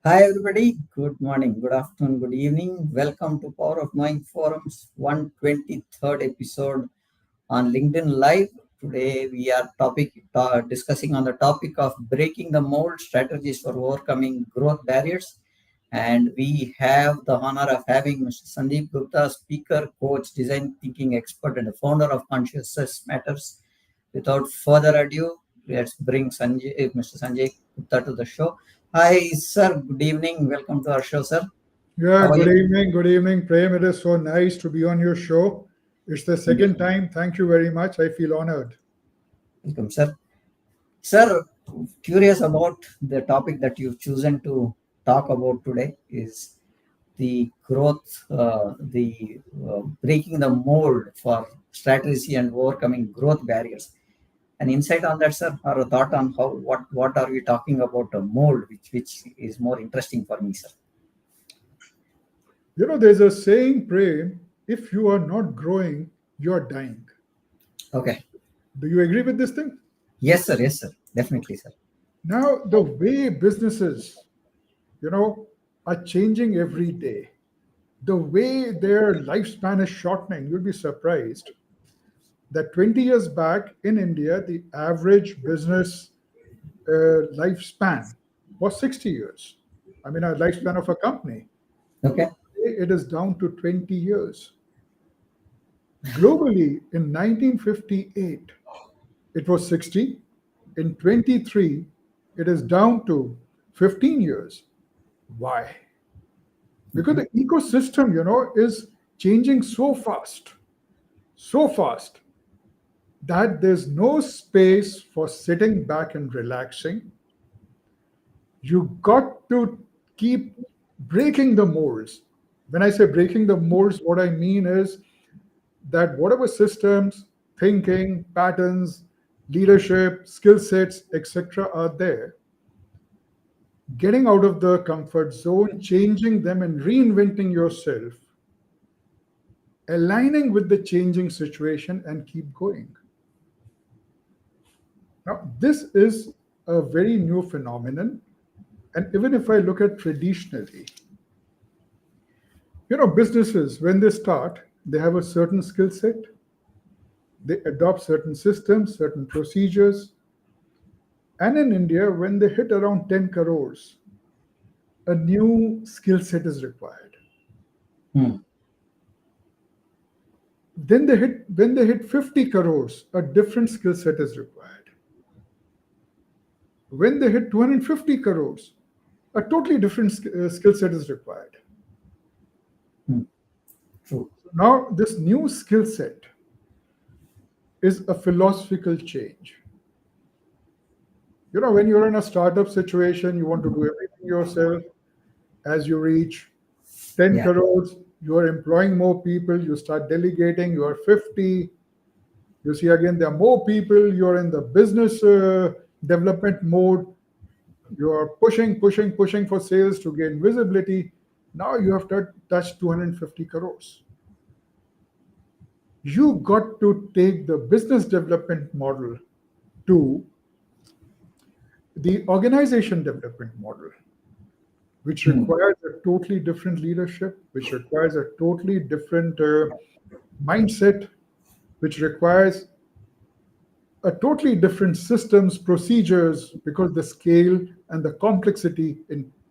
Hi everybody, good morning, good afternoon, good evening. Welcome to Power of Knowing Forum's 123rd episode on LinkedIn Live. Today we are discussing on the topic of breaking the mold strategies for overcoming growth barriers. And we have the honor of having Mr. Sandeep Gupta, speaker, coach, design thinking expert, and the founder of Consciousness Matters. Without further ado, let's bring Mr. Sanjay Gupta to the show. Hi, sir. Good evening. Welcome to our show, sir. Yeah, How are good you? evening. Good evening, Prem. It is so nice to be on your show. It's the second time. Thank you very much. I feel honored. Welcome, sir. Sir, curious about the topic that you've chosen to talk about today is the growth, the breaking the mold for strategy and overcoming growth barriers. An insight on that, sir, or a thought on what are we talking about a mold, which is more interesting for me, sir. There's a saying, Prem, if you are not growing, you're dying. Okay. Do you agree with this thing? Yes, sir. Yes, sir. Definitely, sir. Now, the way businesses, you know, are changing every day, the way their lifespan is shortening, you'll be surprised that 20 years back in India, the average business lifespan was 60 years. I mean, a lifespan of a company. Okay. It is down to 20 years. Globally, in 1958, it was 60. In 23, it is down to 15 years. Why? Because Mhm. the ecosystem, is changing so fast that there's no space for sitting back and relaxing. You got to keep breaking the molds. When I say breaking the molds, what I mean is that whatever systems, thinking, patterns, leadership, skill sets, etc., are there, getting out of the comfort zone, changing them, and reinventing yourself, aligning with the changing situation, and keep going. Now, this is a very new phenomenon. And even if I look at traditionally, businesses, when they start, they have a certain skill set, they adopt certain systems, certain procedures. And in India, when they hit around 10 crores, a new skill set is required. Hmm. Then when they hit 50 crores, a different skill set is required. When they hit 250 crores, a totally different skill set is required. Hmm. True. Now, this new skill set is a philosophical change. When you're in a startup situation, you want to do everything yourself. As you reach 10 Yeah. crores, you are employing more people, you start delegating, you are 50. You see, again, there are more people, you're in the business development mode, you are pushing for sales to gain visibility. Now you have to touch 250 crores. You got to take the business development model to the organization development model, which Hmm. requires a totally different leadership, which requires a totally different mindset, which requires a totally different systems, procedures, because the scale and the complexity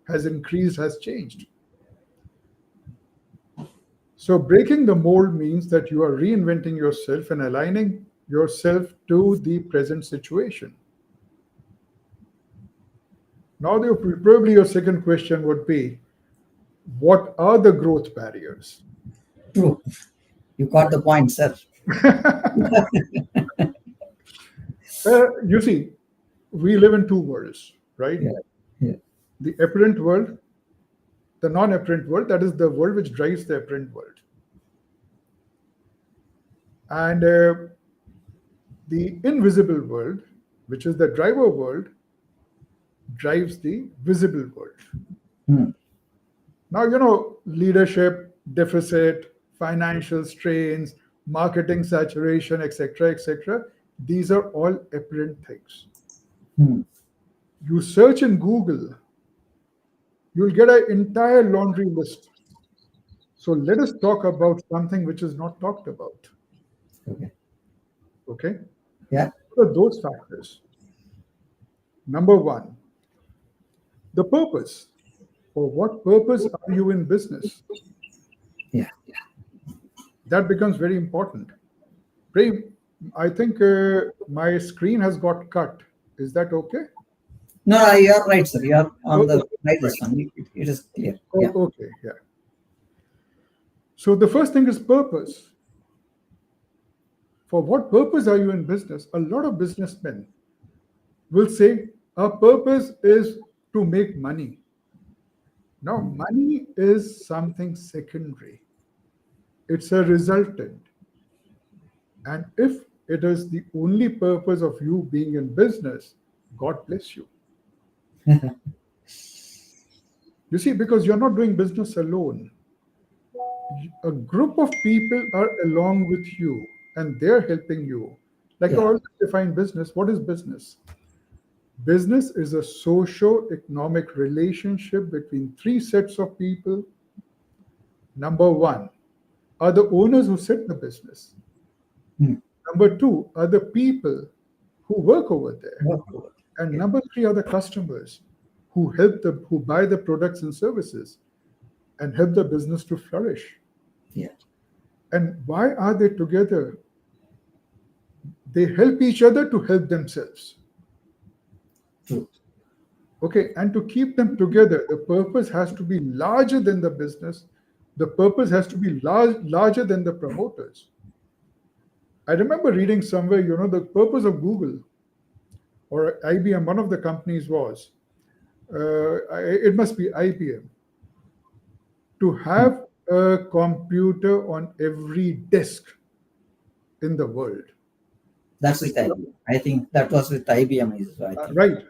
has increased, has changed. So breaking the mold means that you are reinventing yourself and aligning yourself to the present situation. Now, probably your second question would be, what are the growth barriers? True. You got the point, sir. You see, we live in two worlds, right? Yeah. Yeah. The apparent world, the non-apparent world, that is the world which drives the apparent world. And the invisible world, which is the driver world, drives the visible world. Hmm. Now, leadership deficit, financial strains, marketing saturation, etc., etc., these are all apparent things. Hmm. You search in Google, you'll get an entire laundry list. So let us talk about something which is not talked about. Okay. Okay? Yeah. What are those factors? Number one, the purpose. For what purpose are you in business? Yeah. That becomes very important. Prem, I think my screen has got cut. Is that okay? No, you're right, sir. You're on Oh, the okay, right fine. this one. It is clear. Oh, Yeah. okay, yeah. So the first thing is purpose. For what purpose are you in business? A lot of businessmen will say, our purpose is to make money. Now, money is something secondary, it's a resultant. And if it is the only purpose of you being in business, God bless you. You see, because you're not doing business alone, a group of people are along with you and they're helping you. Like I Yeah. always define business. What is business? Business is a socio-economic relationship between three sets of people. Number one are the owners who set the business. Hmm. Number two are the people who work over there. Work. And Yeah. number three are the customers who buy the products and services and help the business to flourish. Yeah. And why are they together? They help each other to help themselves. True. Okay, and to keep them together, the purpose has to be larger than the business. The purpose has to be larger than the promoters. I remember reading somewhere, the purpose of Google or IBM, one of the companies was, it must be IBM, to Hmm. have a computer on every desk in the world. That's with IBM. I think that was with IBM, is I think. Right.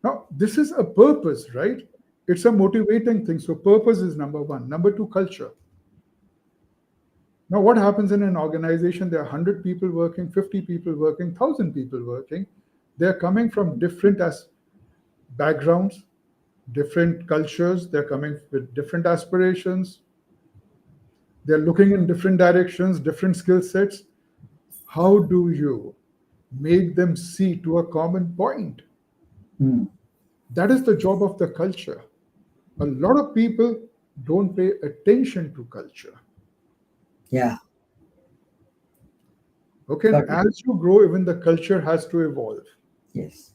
Now, this is a purpose, right? It's a motivating thing. So, purpose is number one. Number two, culture. Now, what happens in an organization? There are 100 people working, 50 people working, 1,000 people working. They're coming from different backgrounds, different cultures. They're coming with different aspirations. They're looking in different directions, different skill sets. How do you make them see to a common point? Hmm. That is the job of the culture. A lot of people don't pay attention to culture. Yeah. Okay, and Got it. as you grow, even the culture has to evolve. Yes.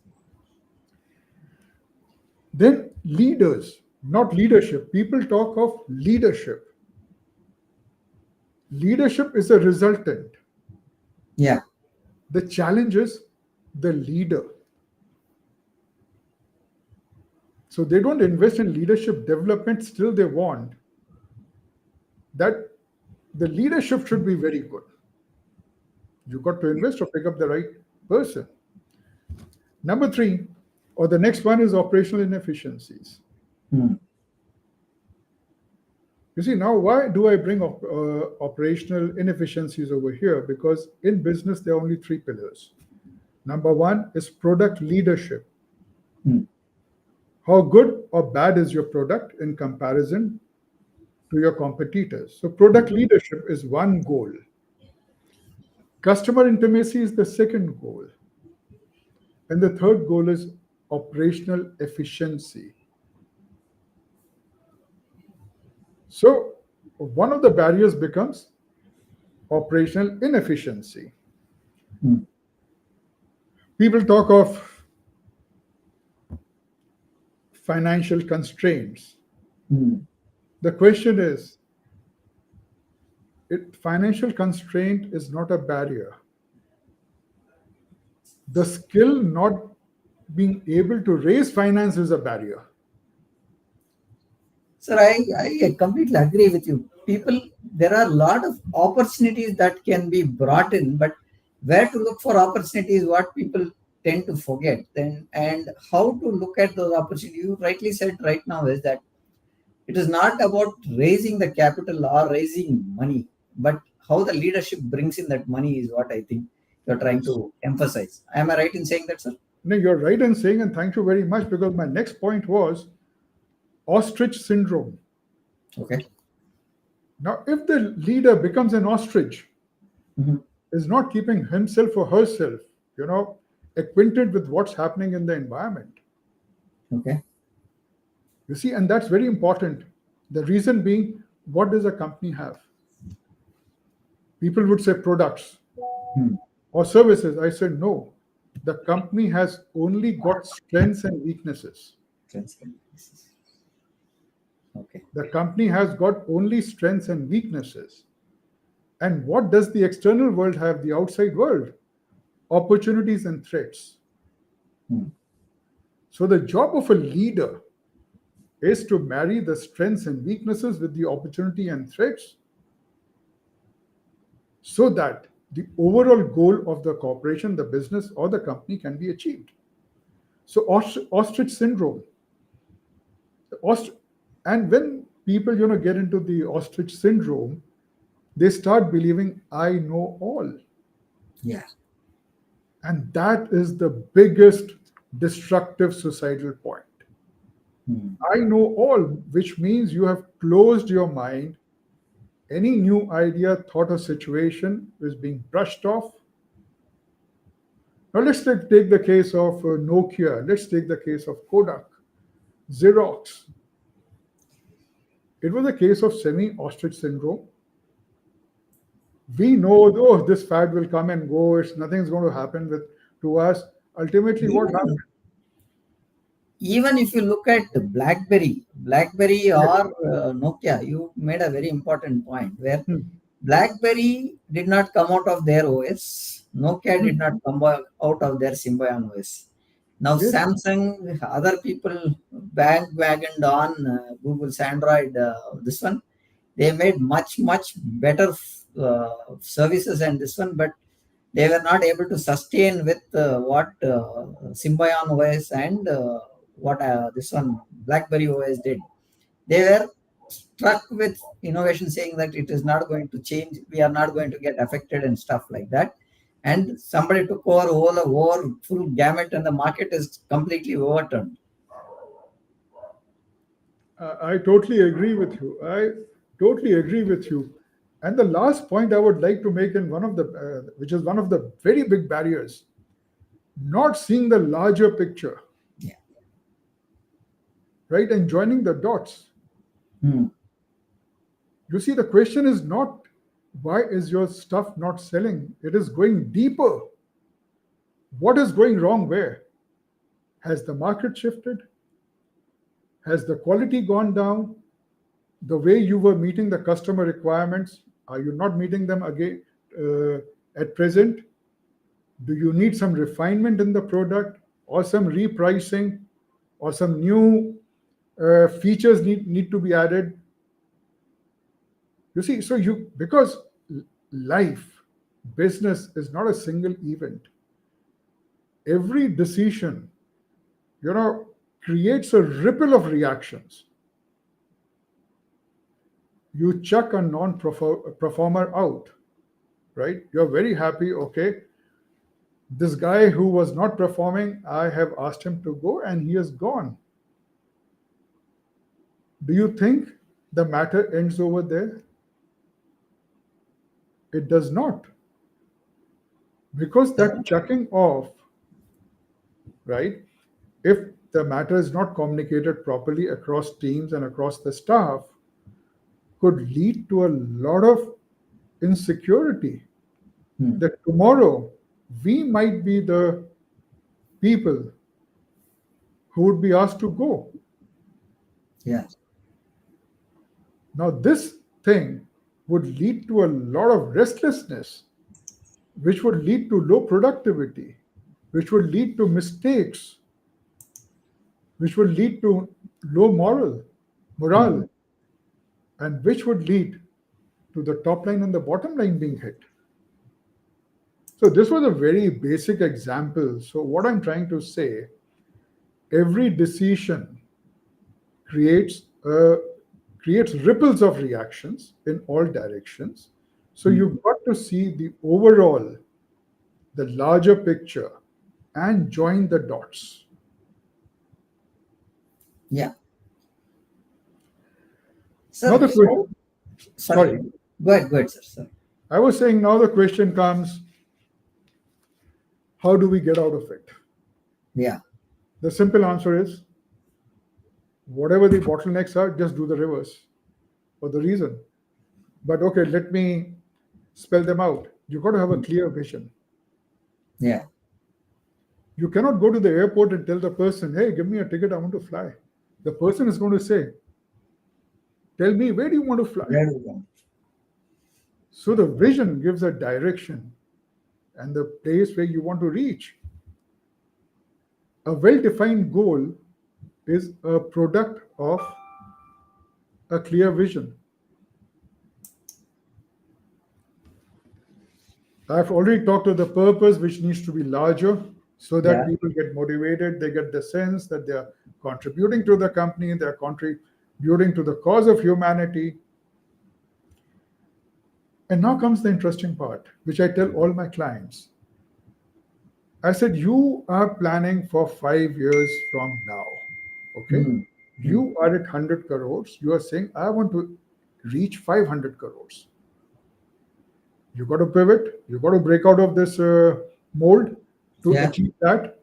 Then leaders, not leadership. People talk of leadership. Leadership is a resultant. Yeah. The challenge is the leader. So they don't invest in leadership development, still they want that the leadership should be very good. You got to invest or pick up the right person. Number three, or the next one is operational inefficiencies. Hmm. You see, now why do I bring up operational inefficiencies over here? Because in business, there are only three pillars. Number one is product leadership. Hmm. How good or bad is your product in comparison to your competitors? So, product leadership is one goal. Customer intimacy is the second goal. And the third goal is operational efficiency. So, one of the barriers becomes operational inefficiency. Hmm. People talk of financial constraints. Hmm. The question is, financial constraint is not a barrier. The skill not being able to raise finance is a barrier. Sir, I completely agree with you. People, there are a lot of opportunities that can be brought in, but where to look for opportunities, what people tend to forget. Then, and how to look at those opportunities. You rightly said right now is that it is not about raising the capital or raising money, but how the leadership brings in that money is what I think you're trying Yes. to emphasize. Am I right in saying that, sir? No, you're right in saying, and thank you very much, because my next point was Ostrich syndrome. Okay. Now, if the leader becomes an ostrich, Mhm. is not keeping himself or herself, you know, acquainted with what's happening in the environment. Okay. You see, and that's very important. The reason being, what does a company have? People would say products Hmm. or services. I said, no. The company has only got strengths and weaknesses. Transparency. Okay. The company has got only strengths and weaknesses. And what does the external world have, the outside world? Opportunities and threats. Hmm. So the job of a leader is to marry the strengths and weaknesses with the opportunity and threats so that the overall goal of the corporation, the business, or the company can be achieved. So ostrich syndrome, Ost- and when people get into the ostrich syndrome, they start believing I know all, Yeah. and that is the biggest destructive societal point. Hmm. I know all, which means you have closed your mind. Any new idea, thought, or situation is being brushed off. Now, let's take the case of Nokia. Let's take the case of Kodak, Xerox. It was a case of semi ostrich syndrome. We know, oh, this fad will come and go. It's nothing's going to happen with to us. Ultimately, what Even happened? even if you look at BlackBerry Yes. or Nokia, you made a very important point where Hmm, BlackBerry did not come out of their OS. Nokia hmm. did not come out of their Symbian OS. Now Yes. Samsung, other people bandwagoned on Google's Android. This one, they made much better services and this one, but they were not able to sustain with what Symbian OS and what this one BlackBerry OS did. They were struck with innovation, saying that it is not going to change, we are not going to get affected and stuff like that. And somebody took over all full gamut, and the market is completely overturned. I totally agree with you. I totally agree with you. And the last point I would like to make in which is one of the very big barriers, not seeing the larger picture, Yeah. right? And joining the dots. Hmm. You see, the question is not why is your stuff not selling? It is going deeper. What is going wrong where? Has the market shifted? Has the quality gone down? The way you were meeting the customer requirements, are you not meeting them again uh, at present? Do you need some refinement in the product or some repricing or some new features need to be added? You see, so because life, business is not a single event. Every decision, you know, creates a ripple of reactions. You chuck a non-performer out, right? You're very happy, okay, this guy who was not performing, I have asked him to go and he has gone. Do you think the matter ends over there? It does not. Because that chucking off, right? If the matter is not communicated properly across teams and across the staff, could lead to a lot of insecurity. Hmm. That tomorrow we might be the people who would be asked to go. Yeah. Now, this thing would lead to a lot of restlessness, which would lead to low productivity, which would lead to mistakes, which would lead to low Hmm. morale, and which would lead to the top line and the bottom line being hit. So this was a very basic example. So what I'm trying to say, every decision creates creates ripples of reactions in all directions. So Hmm. you've got to see the overall, the larger picture, and join the dots. Yeah. Now Sir, the so, question, sorry, sorry, go ahead, sir. Sir. I was saying now the question comes, how do we get out of it? Yeah, The simple answer is whatever the bottlenecks are, just do the reverse for the reason. But okay, let me spell them out. You got to have a clear vision. yeah, You cannot go to the airport and tell the person, hey, give me a ticket, I want to fly. The person is going to say, tell me, where do you want to fly? very well. So the vision gives a direction and the place where you want to reach. A well defined goal is a product of a clear vision. I've already talked of the purpose, which needs to be larger so that Yeah, people get motivated. They get the sense that they are contributing to the company, they're contributing to the cause of humanity. And now comes the interesting part, which I tell all my clients. I said, you are planning for 5 years from now. Okay. hmm, hmm, You are at 100 crores. You are saying, I want to reach 500 crores. You got to pivot. You got to break out of this mold to yeah, achieve that.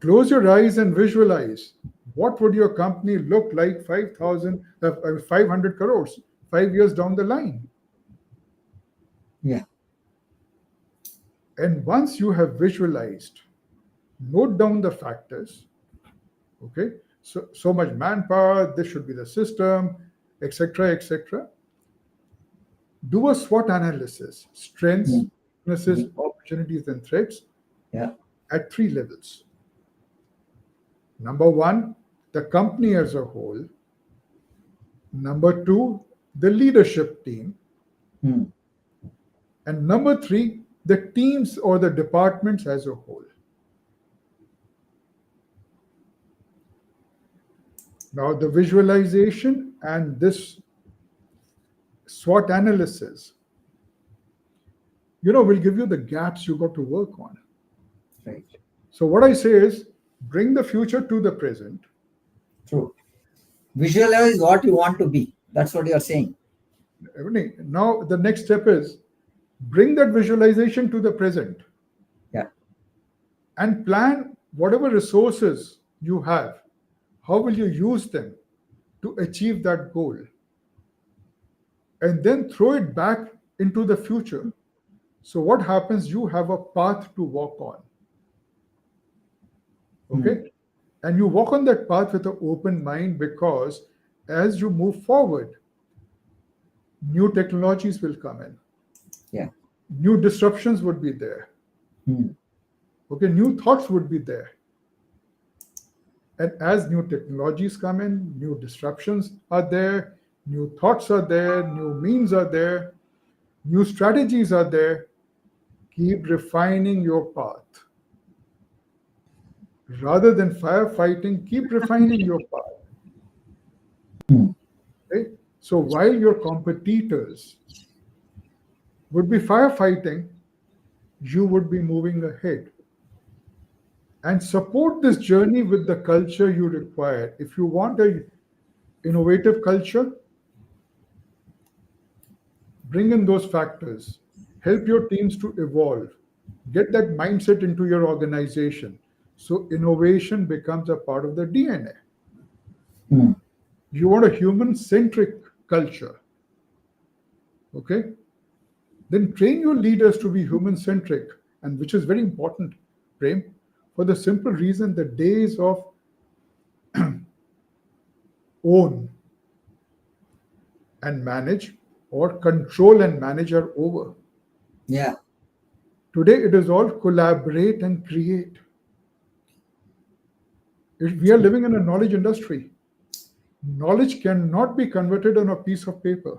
Close your eyes and visualize what would your company look like 500 crores 5 years down the line. yeah, And once you have visualized, note down the factors. Okay, so much manpower, this should be the system, etc., etc. Do a SWOT analysis: strengths, hmm, hmm, weaknesses, opportunities, and threats yeah, at 3 levels. Number one, the company as a whole. Number two, the leadership team. hmm, And number three, the teams or the departments as a whole. Now, the visualization and this SWOT analysis, will give you the gaps you got to work on. right, So, what I say is bring the future to the present. true. Visualize what you want to be. That's what you are saying. Now, the next step is bring that visualization to the present Yeah, and plan whatever resources you have. How will you use them to achieve that goal? And then throw it back into the future. So, what happens? You have a path to walk on. hmm, Okay. And you walk on that path with an open mind because as you move forward, new technologies will come in, yeah, new disruptions would be there. hmm, Okay. New thoughts would be there. And as new technologies come in, new disruptions are there, new thoughts are there, new means are there, new strategies are there. Keep refining your path. Rather than firefighting, keep refining your path. hmm, Okay? So while your competitors would be firefighting, you would be moving ahead. And support this journey with the culture you require. If you want a innovative culture, bring in those factors. Help your teams to evolve. Get that mindset into your organization. So innovation becomes a part of the DNA. hmm, You want a human centric culture. Okay? Then train your leaders to be human centric, and which is very important, Prem, for the simple reason the days of own and manage or control and manage are over. yeah. Today it is all collaborate and create. We are living in a knowledge industry. Knowledge cannot be converted on a piece of paper.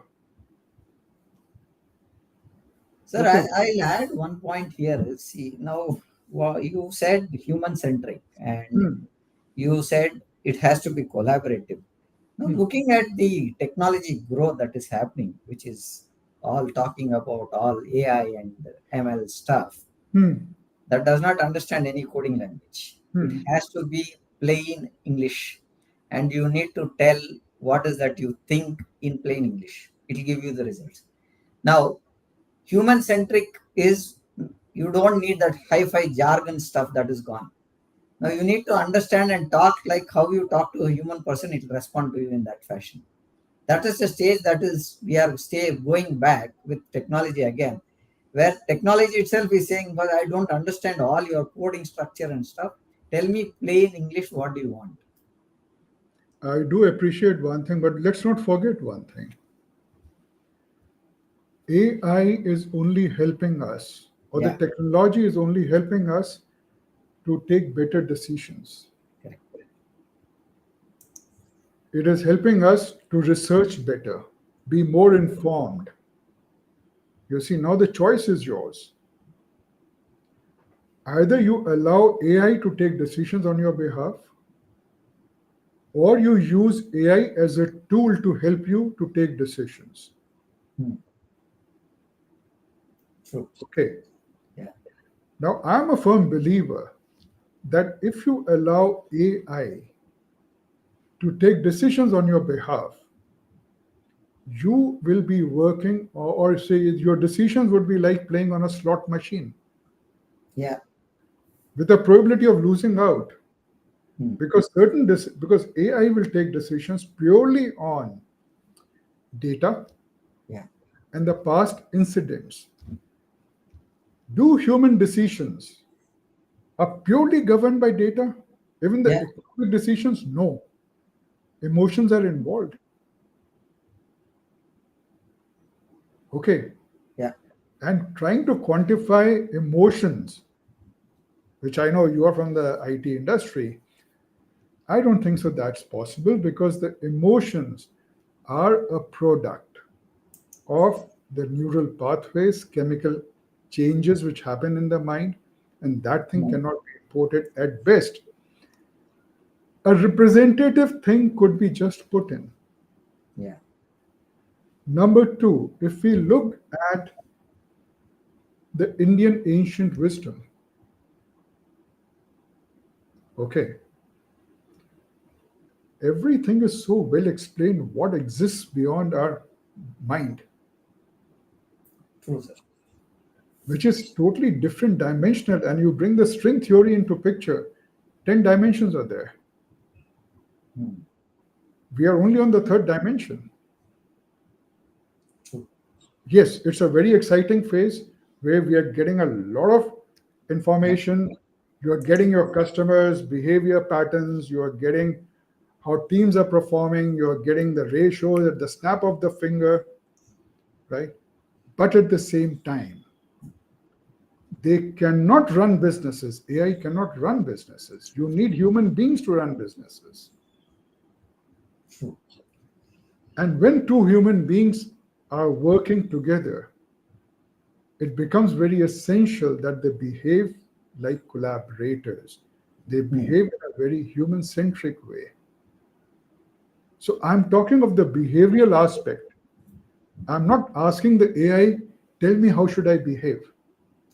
Sir, Okay. I'll add one point here. See, now you said human centric and Hmm, you said it has to be collaborative. Now, hmm, looking at the technology growth that is happening, which is all talking about all AI and ML stuff, hmm, that does not understand any coding language. It hmm, has to be plain English, and you need to tell what is that you think in plain English. It will give you the results. Now, human centric is you don't need that hi-fi jargon stuff that is gone. Now you need to understand and talk like how you talk to a human person, it will respond to you in that fashion. That is the stage that is we are going back with technology again, where technology itself is saying, but I don't understand all your coding structure and stuff. Tell me plain English, what do you want? I do appreciate one thing, but let's not forget one thing. AI is only helping us, or the Yeah, technology is only helping us to take better decisions. correct. It is helping us to research better, be more informed. You see, now the choice is yours. Either you allow AI to take decisions on your behalf, or you use AI as a tool to help you to take decisions. Hmm. True. Okay. Yeah, Now, I'm a firm believer that if you allow AI to take decisions on your behalf, you will be working, or say your decisions would be like playing on a slot machine yeah. with a probability of losing out, Hmm. because because AI will take decisions purely on data Yeah, and the past incidents. Do human decisions are purely governed by data? Even the yeah, economic decisions, no. Emotions are involved. Okay. yeah. And trying to quantify emotions, which I know you are from the IT industry, I don't think so that's possible, because the emotions are a product of the neural pathways, chemical changes which happen in the mind, and that thing Hmm. cannot be imported at best. A representative thing could be just put in. Yeah, Number two, if we look at the Indian ancient wisdom, okay, everything is so well explained what exists beyond our mind, true, sir. which is totally different dimensional. And you bring the string theory into picture, 10 dimensions are there. Hmm. We are only on the third dimension. True. Yes, it's a very exciting phase where we are getting a lot of Yeah, information. You are getting your customers' behavior patterns, you are getting how teams are performing, you are getting the ratios at the snap of the finger, right? But at the same time, they cannot run businesses. AI cannot run businesses. You need human beings to run businesses. true. And when two human beings are working together, it becomes very essential that they behave like collaborators. They Hmm. behave in a very human centric way. So I'm talking of the behavioral aspect. I'm not asking the AI, tell me how should I behave?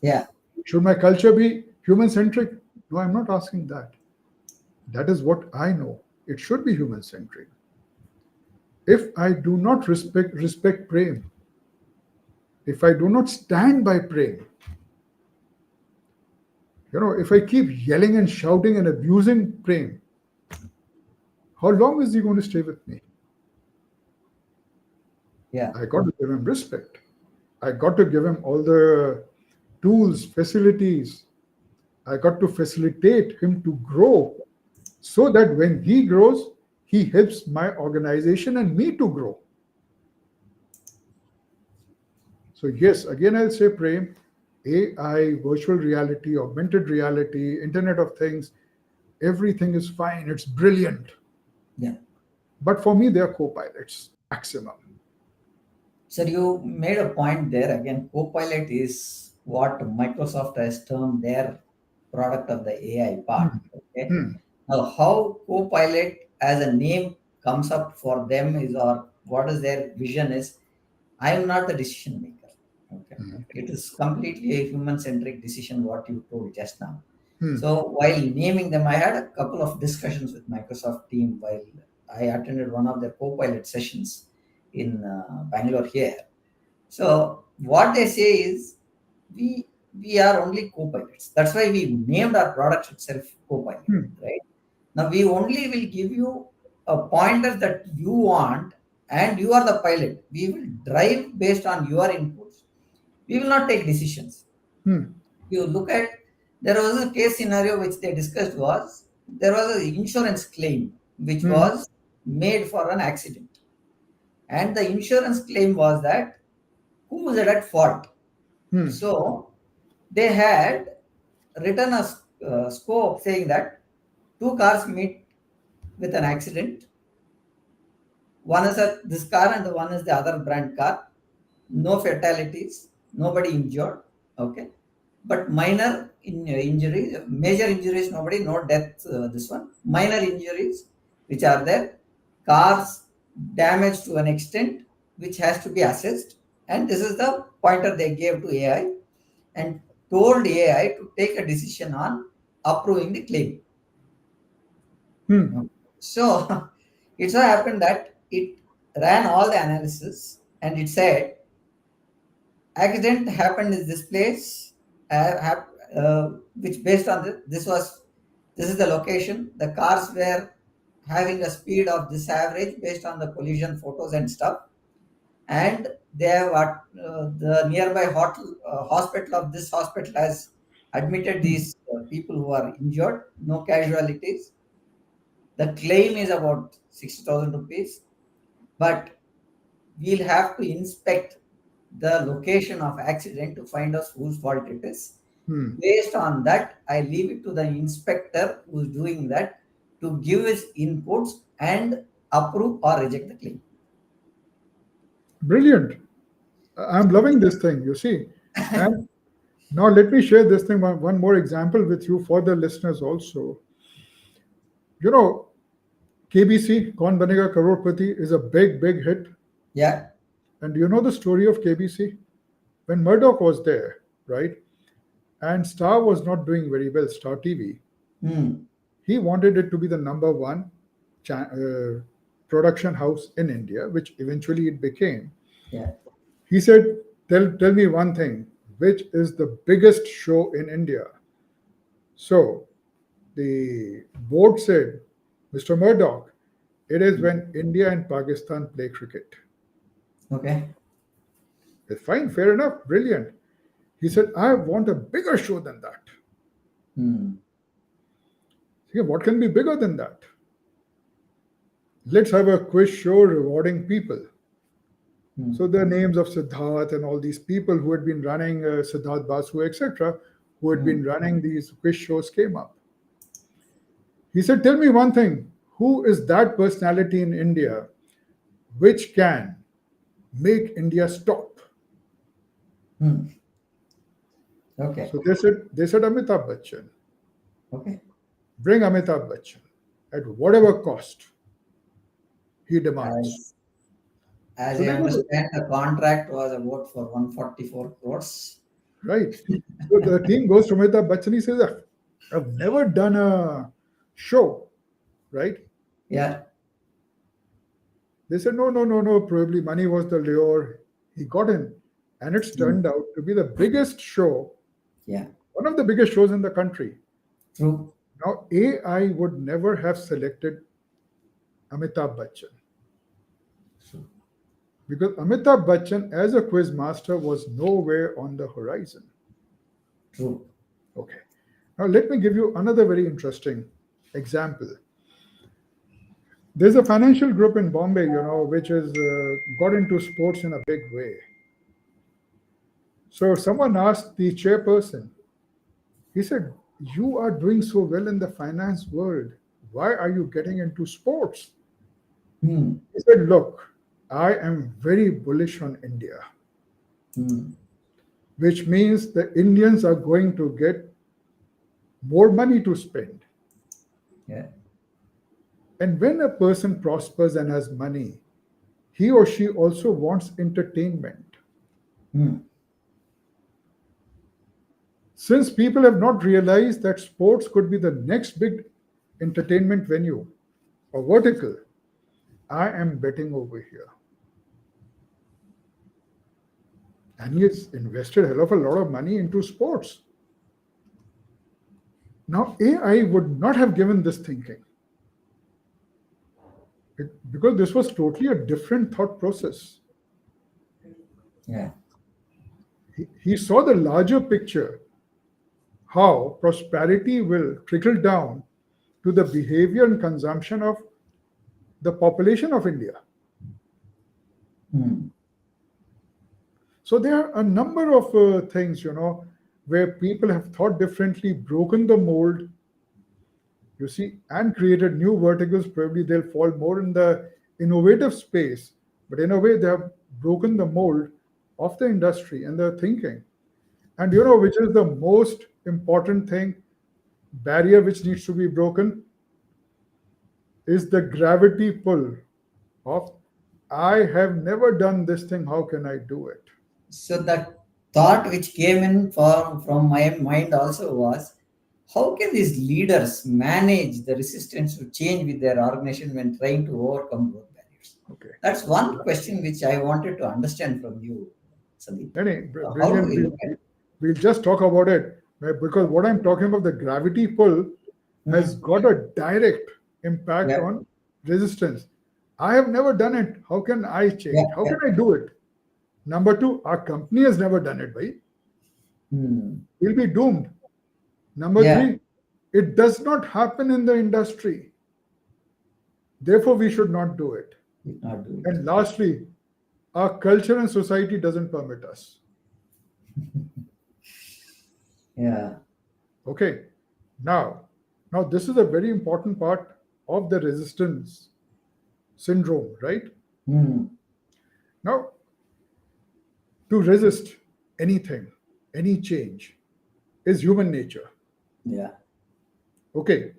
Yeah, Should my culture be human centric? No, I'm not asking that. That is what I know. It should be human centric. If I do not respect Prem, if I do not stand by Prem, if I keep yelling and shouting and abusing Prem, how long is he going to stay with me? yeah, I got to give him respect. I got to give him all the tools, facilities. I got to facilitate him to grow, so that when he grows, he helps my organization and me to grow. So, yes, again, I'll say, Prem, AI, virtual reality, augmented reality, Internet of Things, everything is fine. It's brilliant. yeah. But for me, they're co pilots, maximum. Sir, you made a point there again. Copilot is what Microsoft has termed their product of the AI part. Hmm. Okay. Hmm. Now, how Copilot as a name comes up for them is, or what is their vision is, I am not the decision maker. Okay. Hmm. It is completely a human centric decision, what you told just now. Hmm. So while naming them, I had a couple of discussions with Microsoft team while I attended one of their co-pilot sessions in Bangalore here. So what they say is we we are only co-pilots. That's why we named our product itself co-pilot, Hmm. right? Now we only will give you a pointer that you want, and you are the pilot. We will drive based on your inputs. We will not take decisions. Hmm. You look at, there was a case scenario which they discussed, was there was an insurance claim which Hmm. was made for an accident, and the insurance claim was that who was at fault. Hmm. So they had written a scope saying that two cars meet with an accident. One is this car and one is the other brand car. No fatalities, nobody injured. Okay, but minor injuries, major injuries, nobody, no death. This one, minor injuries, which are there. Cars damaged to an extent which has to be assessed, and this is the pointer they gave to AI and told AI to take a decision on approving the claim. Hmm. So it so happened that it ran all the analysis and it said accident happened in this place, which based on this is the location. The cars were having a speed of this average based on the collision photos and stuff, and they have the nearby hospital of this hospital has admitted these people who are injured, no casualties. The claim is about 60,000 rupees, but we'll have to inspect the location of accident to find out whose fault it is. Hmm. Based on that, I leave it to the inspector who's doing that to give his inputs and approve or reject the claim. Brilliant. I'm loving this thing, you see. And now let me share this thing, one more example with you for the listeners also. You know, KBC, Kaun Banega Crorepati, is a big, big hit. Yeah. And you know the story of KBC? When Murdoch was there, right? And Star was not doing very well, Star TV. Hmm. He wanted it to be the number one production house in India, which eventually it became. Yeah. He said, tell me one thing, which is the biggest show in India? So the board said, Mr. Murdoch, it is when India and Pakistan play cricket. Okay. Fine, fair enough, brilliant. He said, I want a bigger show than that. Hmm. Yeah, what can be bigger than that? Let's have a quiz show rewarding people. Hmm. So the names of Siddharth and all these people who had been running Siddharth Basu, etc., who had Hmm. been running these quiz shows came up. He said, tell me one thing. Who is that personality in India which can make India stop? Hmm. Okay. So they said Amitabh Bachchan. Okay. Bring Amitabh Bachchan at whatever cost he demands. As as So I they go to, understand, the contract was about for 144 crores. right. So the team goes to Amitabh Bachchan. He says, I've never done a show, right? Yeah. They said, no, no, no, no. Probably money was the lure. He got in. And it's Hmm. turned out to be the biggest show, Yeah. one of the biggest shows in the country. True. Now, AI would never have selected Amitabh Bachchan True. because Amitabh Bachchan, as a quiz master, was nowhere on the horizon. True. Okay. Now, let me give you another very interesting example. There's a financial group in Bombay, which has got into sports in a big way. So, someone asked the chairperson, he said, you are doing so well in the finance world. Why are you getting into sports? Hmm. He said, look, I am very bullish on India, Hmm. which means the Indians are going to get more money to spend. Yeah. And when a person prospers and has money, he or she also wants entertainment. Hmm. Since people have not realized that sports could be the next big entertainment venue or vertical, I am betting over here. And he has invested a hell of a lot of money into sports. Now, AI would not have given this thinking because this was totally a different thought process. Yeah. He saw the larger picture, how prosperity will trickle down to the behavior and consumption of the population of India. Hmm. So there are a number of things, where people have thought differently, broken the mold, you see, and created new verticals. Probably they'll fall more in the innovative space, but in a way they have broken the mold of the industry and their thinking. And which is the most important thing, barrier which needs to be broken, is the gravity pull of I have never done this thing, how can I do it? So that thought which came in from my mind also was, how can these leaders manage the resistance to change with their organization when trying to overcome those barriers? Okay. That's one question which I wanted to understand from you, Sandeep. How do Brilliant. we look at it? We'll just talk about it because what I'm talking about, the gravity pull, has Hmm. got a direct impact Yeah, on resistance. I have never done it. How can I yeah, change? How yeah. can I do it? Number two, our company has never done it, right? Hmm. We'll be doomed. Number Yeah, three, it does not happen in the industry. Therefore, we should not do it. we cannot do it. And lastly, our culture and society doesn't permit us. Yeah. Okay. Now, now this is a very important part of the resistance syndrome, right? Hmm. Now, to resist anything, any change, is human nature. Yeah. Okay.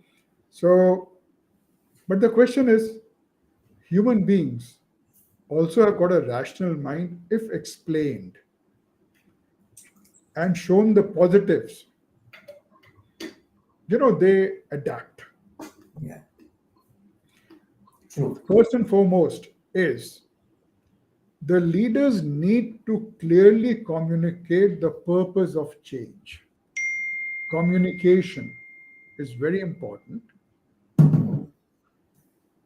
So, but the question is, human beings also have got a rational mind if explained and shown the positives. They adapt. Yeah. True. First and foremost is the leaders need to clearly communicate the purpose of change. Communication is very important.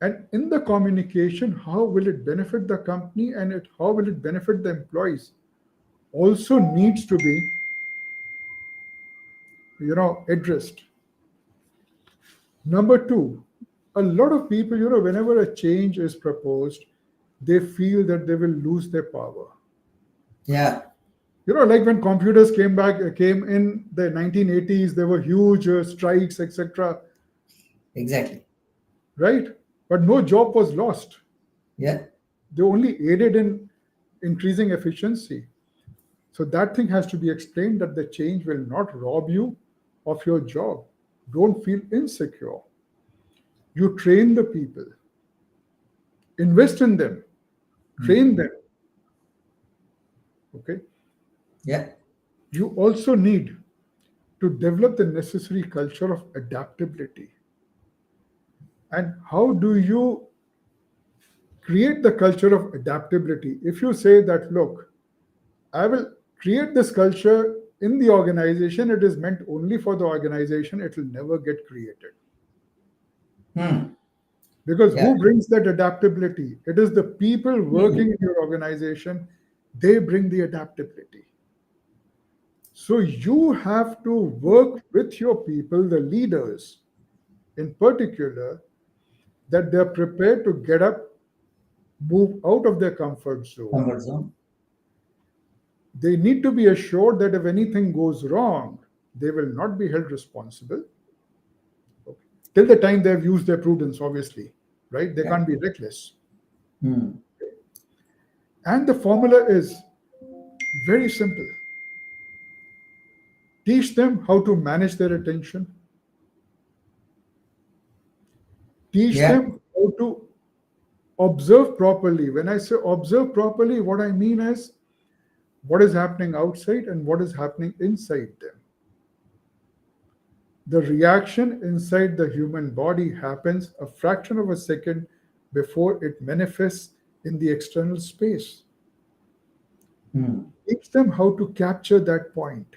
And in the communication, how will it benefit the company and how will it benefit the employees also needs to be, addressed. Number two, a lot of people, whenever a change is proposed, they feel that they will lose their power. Yeah. Like when computers came in the 1980s, there were huge strikes, etc., Exactly. right? But no job was lost. Yeah. They only aided in increasing efficiency. So that thing has to be explained that the change will not rob you of your job. Don't feel insecure. You train the people, invest in them, train Hmm. them. Okay. Yeah. You also need to develop the necessary culture of adaptability. And how do you create the culture of adaptability? If you say that, look, I will create this culture in the organization, it is meant only for the organization, it will never get created. Hmm. Because Yeah. who brings that adaptability? It is the people Hmm. working in your organization, they bring the adaptability. So you have to work with your people, the leaders in particular, that they're prepared to get up, move out of their comfort zone. Comfort zone. They need to be assured that if anything goes wrong, they will not be held responsible. Okay. Till the time they have used their prudence, obviously, right? They Yeah. can't be reckless. Hmm. And the formula is very simple. Teach them how to manage their attention. Teach Yeah. them how to observe properly. When I say observe properly, what I mean is what is happening outside and what is happening inside them. The reaction inside the human body happens a fraction of a second before it manifests in the external space. Hmm. Teach them how to capture that point.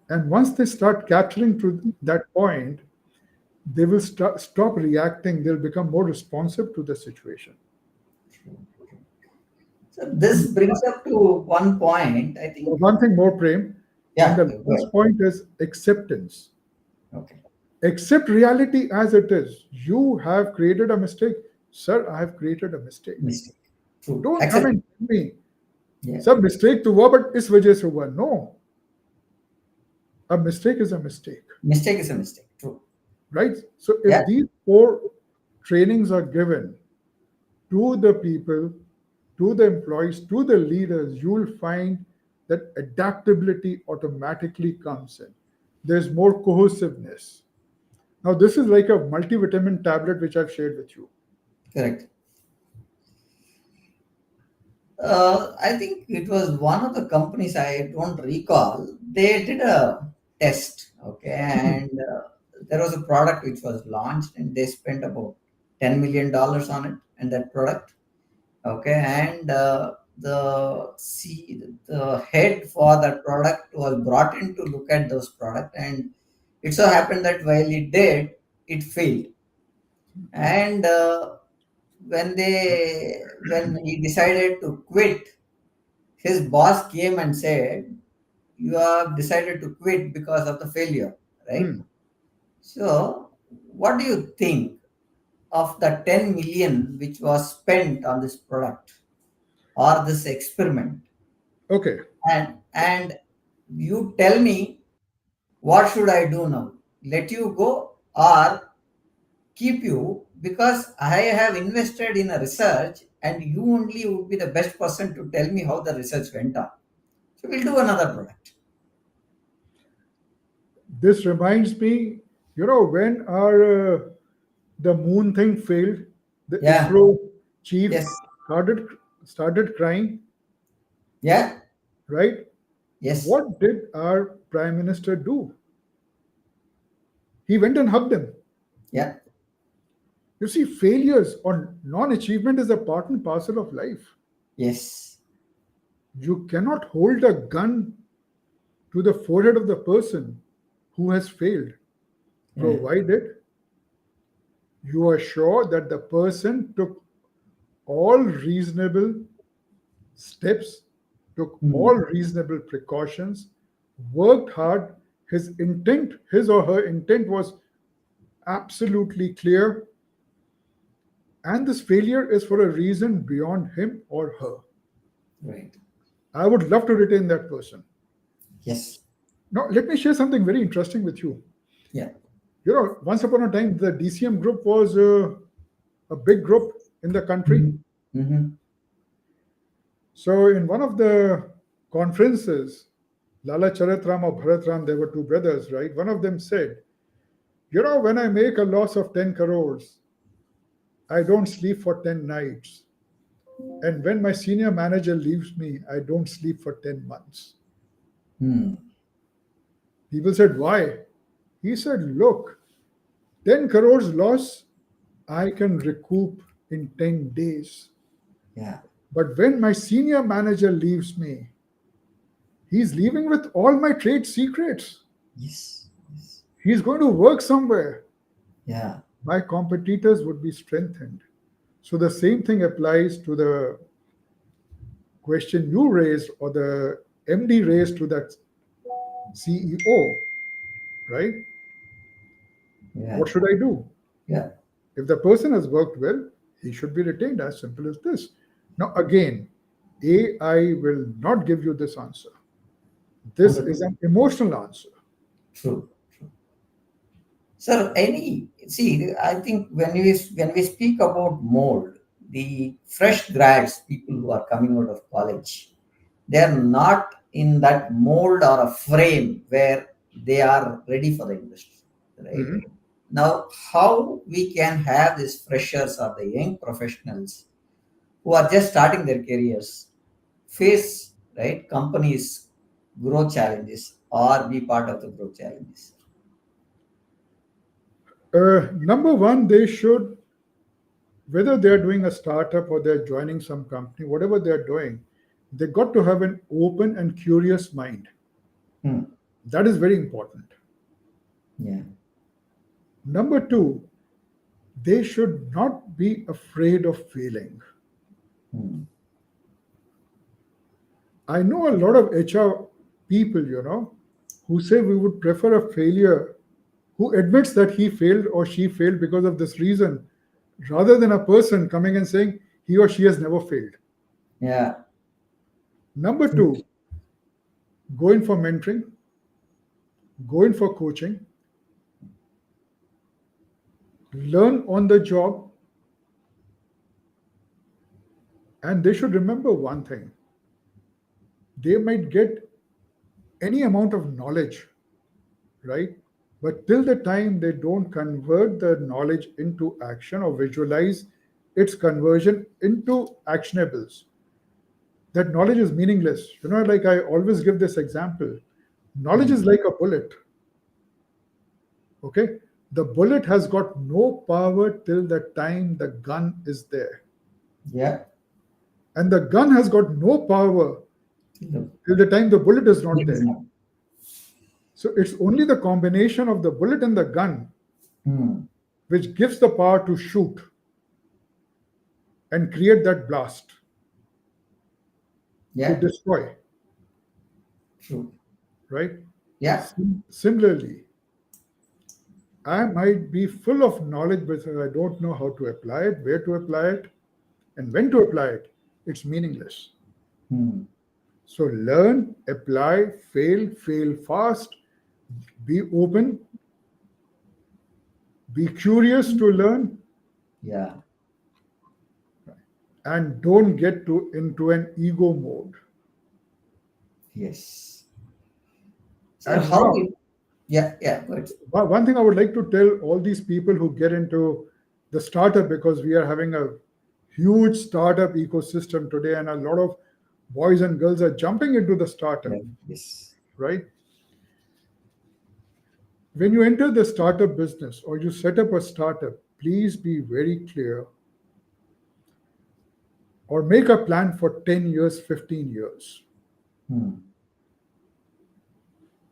And once they start capturing to that point, they will stop reacting. They'll become more responsive to the situation. So this And brings up to one point, I think. one thing more, Prem, and Yeah, the go last ahead. point is acceptance. Okay. Accept reality as it is. You have created a mistake. Sir, I have created a mistake. Mistake. True. Don't come Accept. and tell me, Yeah. sir, mistake to हुआ but इस वजह से हुआ. No, a mistake is a mistake, Mistake is a mistake. True. right? So Yeah. if these four trainings are given to the people, to the employees, to the leaders, you will find that adaptability automatically comes in. There's more cohesiveness. Now, this is like a multivitamin tablet which I've shared with you. Correct. I think it was one of the companies, I don't recall. They did a test, okay, and there was a product which was launched, and they spent about $10 million on it, and that product, okay, and the head for that product was brought in to look at those product, and it so happened that while it did, it failed, and when he decided to quit, his boss came and said, "You have decided to quit because of the failure, right?" Hmm. So, what do you think of the 10 million which was spent on this product or this experiment? Okay. And you tell me, what should I do now? Let you go or keep you, because I have invested in a research and you only would be the best person to tell me how the research went on. So we'll do another product. This reminds me, when the moon thing failed, the Yeah. ISRO chief Yes. started started crying, Yeah. right? Yes. What did our prime minister do? He went and hugged him. Yeah. You see, failures or non-achievement is a part and parcel of life. Yes. You cannot hold a gun to the forehead of the person who has failed, Yeah. provided you are sure that the person took all reasonable steps, took all Hmm. reasonable precautions, worked hard. His or her intent was absolutely clear, and this failure is for a reason beyond him or her. Right. I would love to retain that person. Yes. Now, let me share something very interesting with you. Yeah. Once upon a time, the DCM group was a big group in the country. Mm-hmm. Mm-hmm. So, in one of the conferences, Lala Charatram or Bharatram, they were two brothers, right? One of them said, when I make a loss of 10 crores, I don't sleep for 10 nights. And when my senior manager leaves me, I don't sleep for 10 months. Hmm. People said, why? He said, look, 10 crores loss, I can recoup in 10 days. Yeah. But when my senior manager leaves me, he's leaving with all my trade secrets. Yes. Yes. He's going to work somewhere. Yeah. My competitors would be strengthened. So the same thing applies to the question you raised or the MD raised to that CEO, right? Yeah. What should I do? Yeah. If the person has worked well, he should be retained, as simple as this. Now, again, AI will not give you this answer. This is 100%. an emotional answer. True. True. Sir, I think when we speak about mold, the fresh grads, people who are coming out of college, they are not in that mold or a frame where they are ready for the industry, right? Mhm. Now, how we can have these freshers or the young professionals who are just starting their careers face, right, companies growth challenges or be part of the growth challenges? Number one, they should Whether they're doing a startup or they're joining some company, whatever they're doing, they got to have an open and curious mind. Hmm. That is very important. Yeah. Number two, they should not be afraid of failing. Hmm. I know a lot of HR people, who say we would prefer a failure who admits that he failed or she failed because of this reason, rather than a person coming and saying he or she has never failed. Yeah. Number two, go in for mentoring, go in for coaching, learn on the job, and they should remember one thing: they might get any amount of knowledge, right? But till the time they don't convert the knowledge into action or visualize its conversion into actionables, that knowledge is meaningless. Like I always give this example, knowledge Hmm. is like a bullet, okay? The bullet has got no power till the time the gun is there. Yeah. And the gun has got no power The till the time the bullet is not bullet is there. not. So it's only the combination of the bullet and the gun Hmm. which gives the power to shoot and create that blast to Yeah. destroy, True. right? Yeah. Similarly, I might be full of knowledge, but if I don't know how to apply it, where to apply it, and when to apply it, it's meaningless. Hmm. So learn, apply, fail fast, be open, be curious to learn, Yeah. and don't get into an ego mode. Yes. So And how now, it, yeah, yeah, good. one thing I would like to tell all these people who get into the startup, because we are having a huge startup ecosystem today, and a lot of boys and girls are jumping into the Yeah. startup, Yes. right? When you enter the startup business or you set up a startup, please be very clear or make a plan for 10 years, 15 years. Hmm.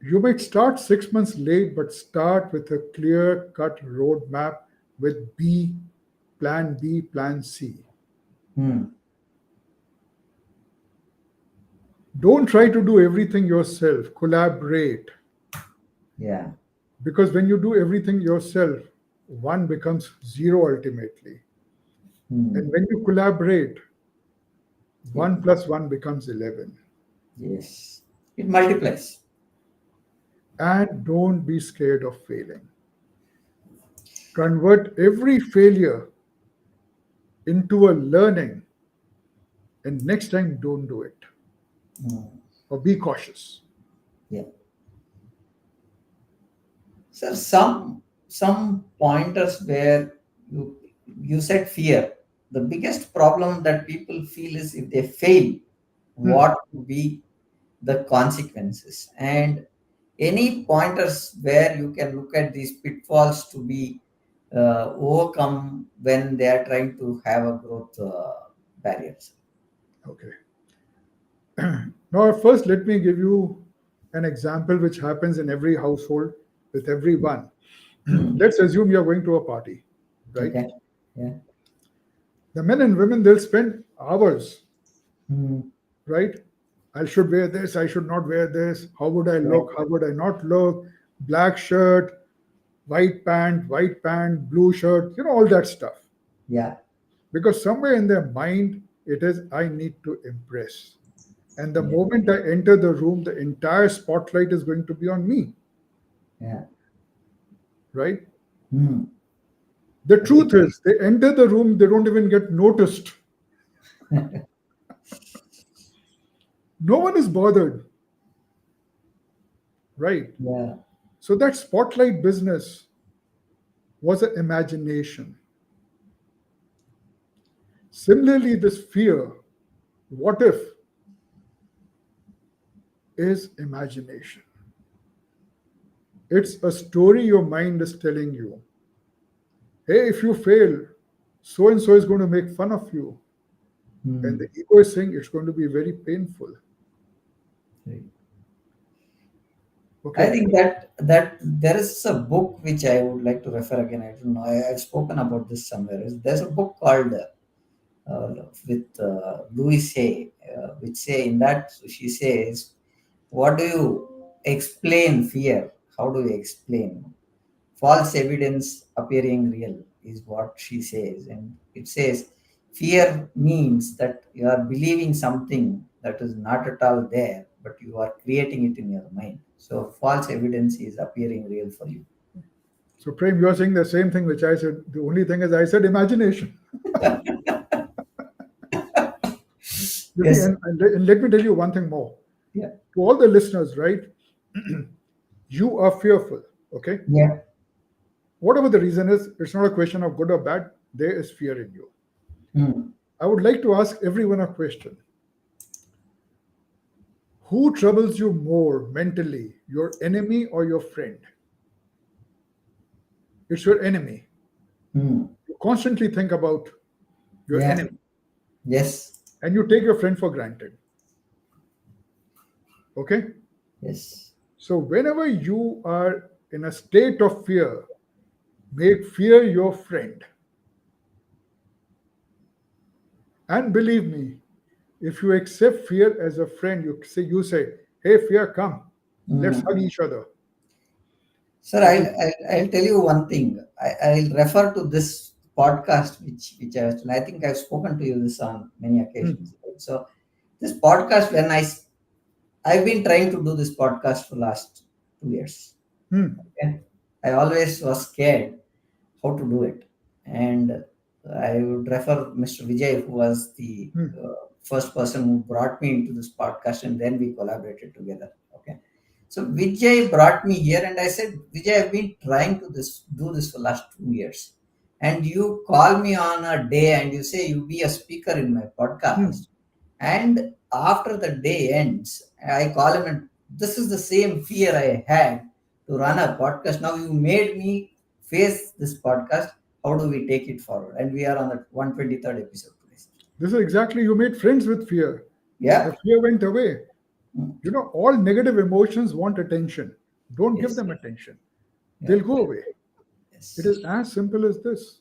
You might start 6 months late, but start with a clear cut roadmap with B, plan C. Hmm. Don't try to do everything yourself, collaborate. Yeah. Because when you do everything yourself, one becomes zero ultimately. And Hmm. when you collaborate, Yeah. 1 plus 1 becomes 11. Yes. It multiplies. And don't be scared of failing. Convert every failure into a learning, and next time don't do it, Hmm. or be cautious. Yeah. So some pointers where you said fear. The biggest problem that people feel is if they fail, Hmm. what would be the consequences? And any pointers where you can look at these pitfalls to be overcome when they are trying to have a growth barriers. Okay. Now, first, let me give you an example which happens in every household with everyone. Hmm. Let's assume you're going to a party, right? Okay. Yeah. The men and women, they'll spend hours, Hmm. right? I should wear this, I should not wear this. How would I Right. look? How would I not look? Black shirt, white pant, blue shirt, all that stuff. Yeah. Because somewhere in their mind, it is, I need to impress. And the Yeah. moment I enter the room, the entire spotlight is going to be on me, Yeah. right? Hmm. The Agree. truth is, they enter the room, they don't even get noticed. No one is bothered, right? Yeah. So that spotlight business was an imagination. Similarly, this fear, what if, is imagination. It's a story your mind is telling you. Hey, if you fail, So and so is going to make fun of you. And Hmm. the ego is saying it's going to be very painful. Right. I Okay. think that there is a book which I would like to refer again. I don't know. I've spoken about this somewhere. There's a book called with Louis Hay, which say in that she says, "What do you explain fear? How do you explain false evidence appearing real?" Is what she says, and it says, "Fear means that you are believing something that is not at all there, but you are creating it in your mind. So false evidence is appearing real for you." So, Prem, you are saying the same thing which I said. The only thing is, I said imagination. You see, Yes. and let me tell you one thing more. Yeah. To all the listeners, right? You are fearful. Okay. Yeah. Whatever the reason is, it's not a question of good or bad. There is fear in you. Hmm. I would like to ask everyone a question. Who troubles you more mentally, your enemy or your friend? It's your enemy. Hmm. You constantly think about your Yeah. enemy Yes. and you take your friend for granted. Okay? Yes. So, whenever you are in a state of fear, make fear your friend. And believe me, if you accept fear as a friend, you say, hey, fear, come. Let's hug Hmm. each other. Sir, It will, I'll tell you one thing. I'll refer to this podcast, which I think I've spoken to you this on many hmm, occasions. Right? So this podcast, I've been trying to do this podcast for last 2 years. hmm, Okay? I always was scared how to do it, and I would refer Mr. Vijay, who was the hmm, first person who brought me into this podcast, and then we collaborated together. Okay. So Vijay brought me here, and I said, Vijay, I've been trying to do this for last 2 years, and you call me on a day, and you say you be a speaker in my hmm. podcast, and after the day ends, I call him, and this is the same fear I had to run a podcast. Now you made me face this podcast. How do we take it forward? And we are on the 123rd episode today. This is exactly, you made friends with fear. The Yeah. fear went away. Mm. All negative emotions want attention. Don't give Yes. them attention, Yeah. they'll go away. It Yes. is as simple as this.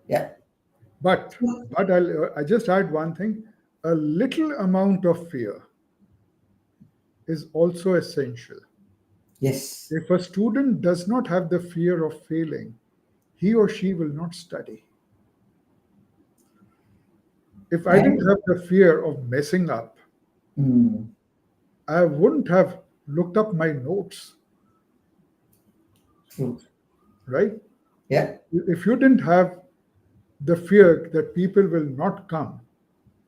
Yeah. But I just add one thing. A little amount of fear is also essential. Yes. If a student does not have the fear of failing, he or she will not study. If I didn't And have the fear of messing up, mm, I wouldn't have looked up my notes, true. right? Yeah. If you didn't have the fear that people will not come,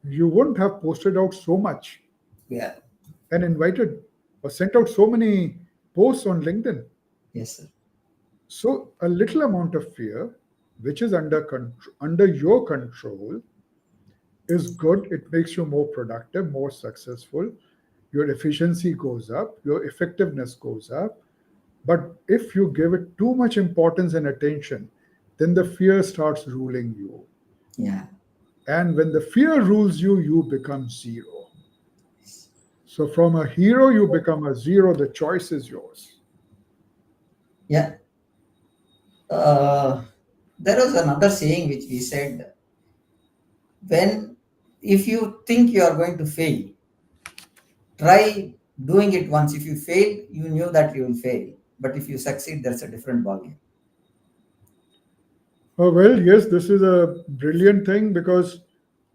you wouldn't have posted out so much Yeah. and invited or sent out so many posts on LinkedIn. Yes, sir. So a little amount of fear, which is under your control, is good. It makes you more productive, more successful. Your efficiency goes up, your effectiveness goes up. But if you give it too much importance and attention, then the fear starts ruling you. Yeah. And when the fear rules you, you become zero. So from a hero, you become a zero. The choice is yours. Yeah. Uh, there was another saying which we said, when if you think you are going to fail, try doing it once. If you fail, you knew that you will fail. But if you succeed, that's a different ballgame. Oh, well, yes, this is a brilliant thing because,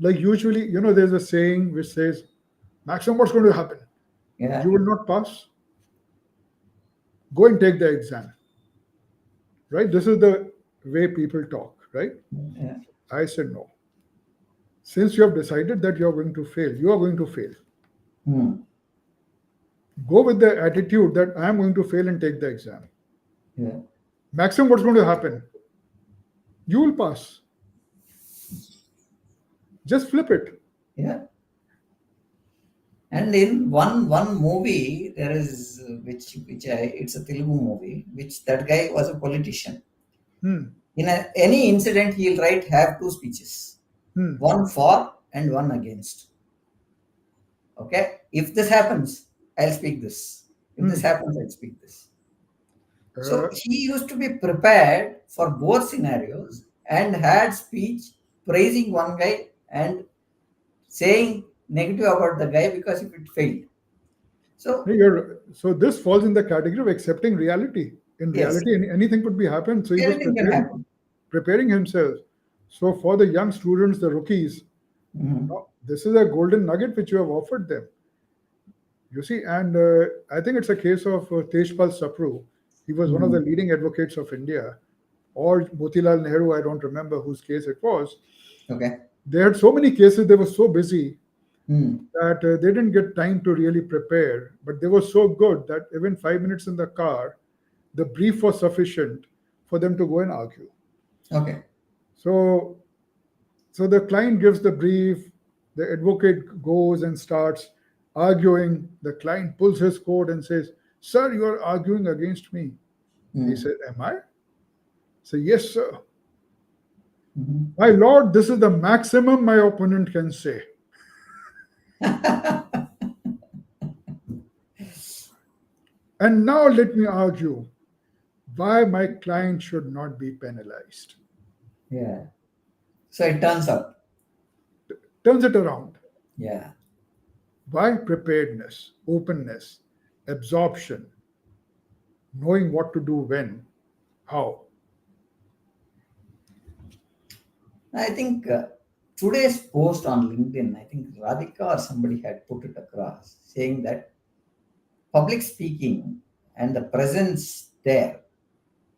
like, usually, there's a saying which says, maximum what's going to happen? Yeah. You will not pass. Go and take the exam, right? This is the way people talk, right? Yeah. I said no. Since you have decided that you are going to fail, you are going to fail. Hmm. Go with the attitude that I am going to fail and take the exam. Yeah. Maximum what's going to happen? You will pass. Just flip it. Yeah. And in one movie there is it's a Telugu movie which that guy was a politician. Hmm. In any incident he'll write have two speeches, Hmm. one for and one against. Okay, if this happens, I'll speak this. If this Hmm. happens, I'll speak this. Uh, So he used to be prepared for both scenarios and had speech praising one guy and saying negative about the guy because if it failed. So so this falls in the category of accepting reality. In yes, reality, anything could be happen. So he was anything can happen. preparing himself. So for the young students, the rookies, Mhm. this is a golden nugget which you have offered them. You see, and I think it's a case of Tejpal Sapru. He was one of the Mhm. leading advocates of India, or Motilal Nehru. I don't remember whose case it was. Okay. They had so many cases. They were so busy Hmm. that they didn't get time to really prepare. But they were so good that even 5 minutes in the car, the brief was sufficient for them to go and argue. Okay. So, so the client gives the brief, the advocate goes and starts arguing. The client pulls his coat and says, "Sir, you are arguing against me." He Hmm. said, "Am I?" Say, "Yes, sir." Mhm. "My lord, this is the maximum my opponent can say. And now let me argue why my client should not be penalized." Yeah. So it turns up. Turns it around. Yeah. Why? Preparedness, openness, absorption, knowing what to do when, how. I think today's post on LinkedIn, I think Radhika or somebody had put it across saying that public speaking and the presence there,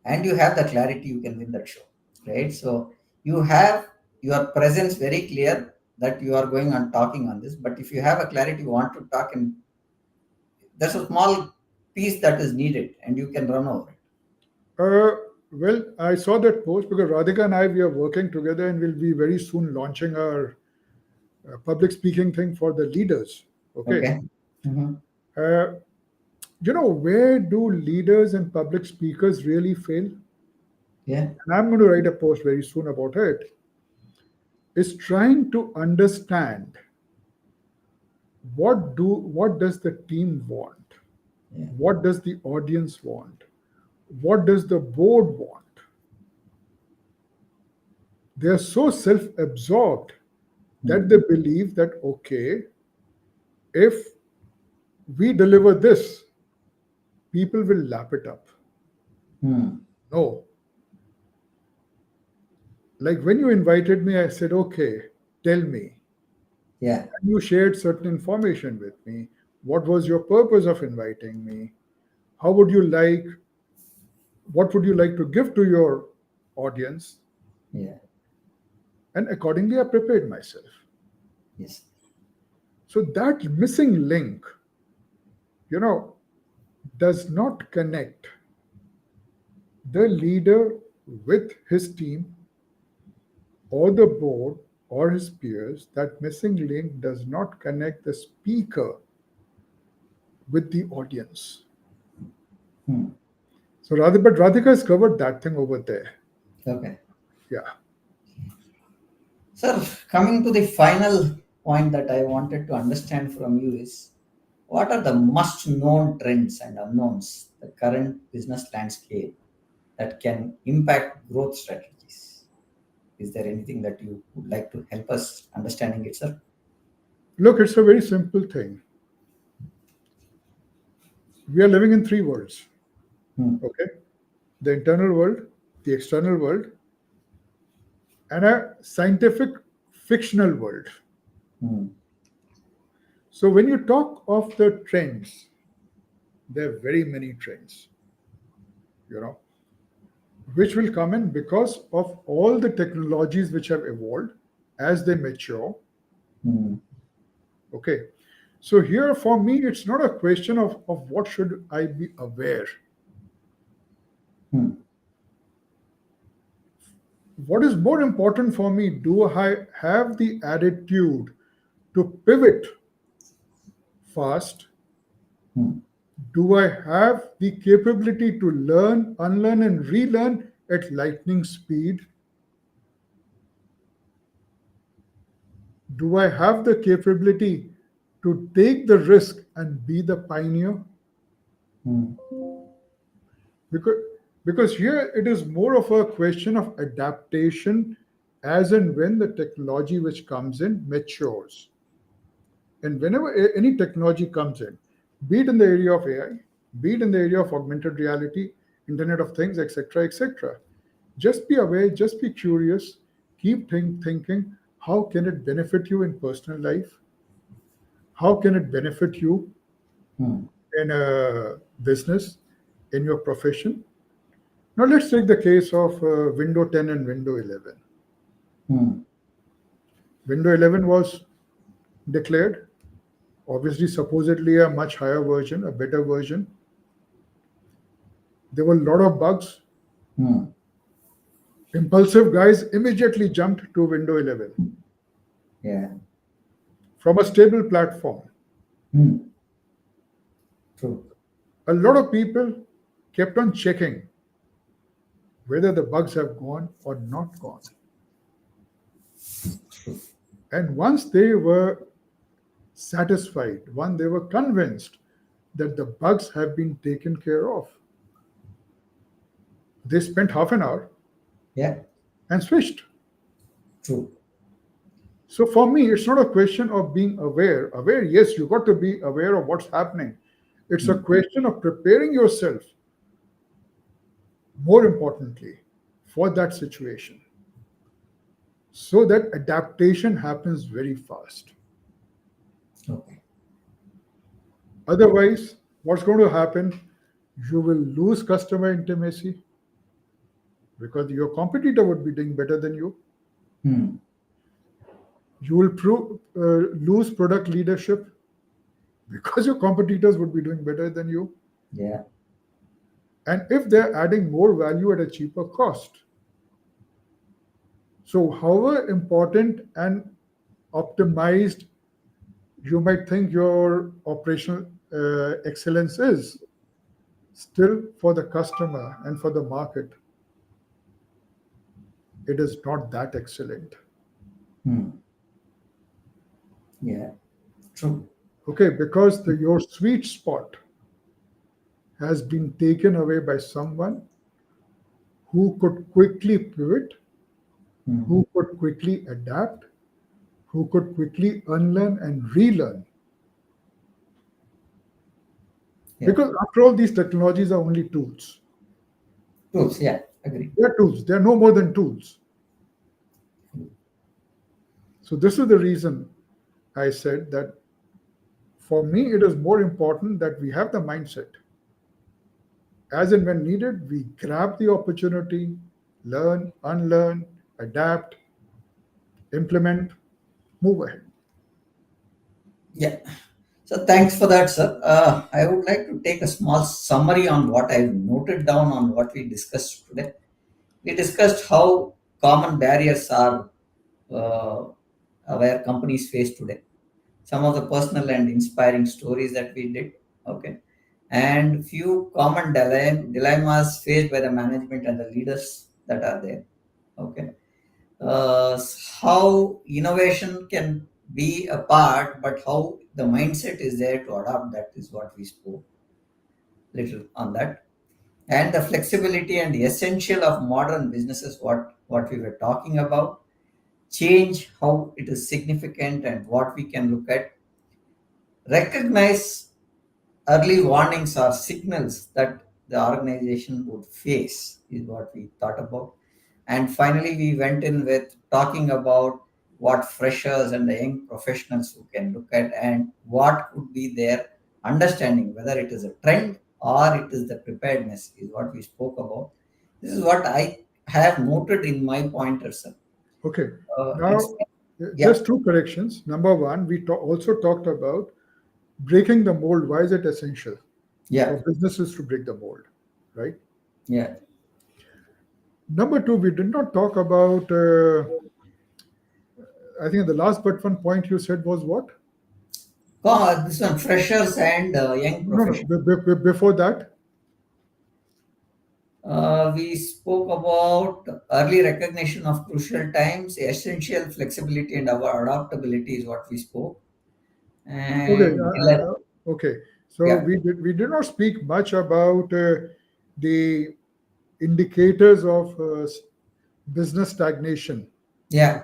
and you have the clarity, you can win that show, right? So you have your presence very clear that you are going on talking on this, but if you have a clarity, you want to talk, and there's a small piece that is needed, and you can run over it. Uh, well, I saw that post because Radhika and I, we are working together and we'll be very soon launching our public speaking thing for the leaders. Okay. Okay. Hmm. Uh, where do leaders and public speakers really fail? Yeah. And I'm going to write a post very soon about it. Is trying to understand what does the team want? Yeah. What does the audience want? What does the board want? They are so self-absorbed that Hmm. they believe that okay, if we deliver this, people will lap it up. Hmm. No. Like when you invited me, I said, okay, tell me. Yeah. And you shared certain information with me. What was your purpose of inviting me? How would you like, what would you like to give to your audience? Yeah. And accordingly, I prepared myself. Yes. So that missing link, you know, does not connect the leader with his team or the board or his peers. That missing link does not connect the speaker with the audience. Hmm. So but Radhika has covered that thing over there. Okay. Yeah. Sir, coming to the final point that I wanted to understand from you is what are the must known trends and unknowns, the current business landscape that can impact growth strategies? Is there anything that you would like to help us understanding it, sir? Look, it's a very simple thing. We are living in three worlds. Hmm. Okay. The internal world, the external world, and a scientific fictional world. Hmm. So when you talk of the trends, there are very many trends, you know, which will come in because of all the technologies which have evolved as they mature. Hmm. Okay. So here for me, it's not a question of what should I be aware. Hmm. What is more important for me, do I have the attitude to pivot fast? Hmm. Do I have the capability to learn, unlearn, and relearn at lightning speed? Do I have the capability to take the risk and be the pioneer? Hmm. Because, because here it is more of a question of adaptation as and when the technology which comes in matures. And whenever any technology comes in, be it in the area of AI, be it in the area of augmented reality, Internet of Things, etc., etc., just be aware, just be curious, keep thinking how can it benefit you in personal life? How can it benefit you Hmm. in a business, in your profession? Now, let's take the case of Windows 10 and Windows 11. Hmm. Windows 11 was declared, obviously, supposedly a much higher version, a better version. There were a lot of bugs. Hmm. Impulsive guys immediately jumped to Windows 11 Yeah. from a stable platform. Hmm. True. A lot of people kept on checking whether the bugs have gone or not gone. True. And once they were satisfied, once they were convinced that the bugs have been taken care of, they spent half an hour Yeah. and switched. True. So for me, it's not a question of being aware. Aware, yes, you got to be aware of what's happening. It's a Hmm. question of preparing yourself, more importantly, for that situation so that adaptation happens very fast. Okay. Otherwise, what's going to happen? You will lose customer intimacy because your competitor would be doing better than you. Hmm. You will lose product leadership because your competitors would be doing better than you. Yeah. And if they're adding more value at a cheaper cost. So, however important and optimized you might think your operational excellence is, still for the customer and for the market, it is not that excellent. Hmm. Yeah. True. Okay, because your sweet spot has been taken away by someone who could quickly pivot, Hmm. who could quickly adapt, who could quickly unlearn and relearn. Yeah. Because after all, these technologies are only tools. Tools. Yeah. Agree. They're tools, they're no more than tools. So, this is the reason I said that for me, it is more important that we have the mindset. As and when needed, we grab the opportunity, learn, unlearn, adapt, implement, move ahead. Yeah. So thanks for that, sir. I would like to take a small summary on what I've noted down on what we discussed today. We discussed how common barriers are uh, where companies face today. Some of the personal and inspiring stories that we did. Okay. And few common dilemmas faced by the management and the leaders that are there. Okay. How innovation can be a part, but how the mindset is there to adopt that is what we spoke little on that. And the flexibility and the essential of modern businesses, what we were talking about, change, how it is significant and what we can look at, recognize early warnings or signals that the organization would face is what we thought about. And finally, we went in with talking about what freshers and the young professionals who can look at and what could be their understanding, whether it is a trend or it is the preparedness, is what we spoke about. This is what I have noted in my pointers, sir. Okay. It's Now, yeah, just two corrections. Number one, we also talked about breaking the mold. Why is it essential yeah, for businesses to break the mold, right? yeah. Number two, we did not talk about, I think the last but one point you said was what? This one, freshers and young No, no. professionals. Before that, We spoke about early recognition of crucial times, essential flexibility, and our adaptability is what we spoke. okay, And ele- okay. So yeah, we did not speak much about the indicators of business stagnation. yeah,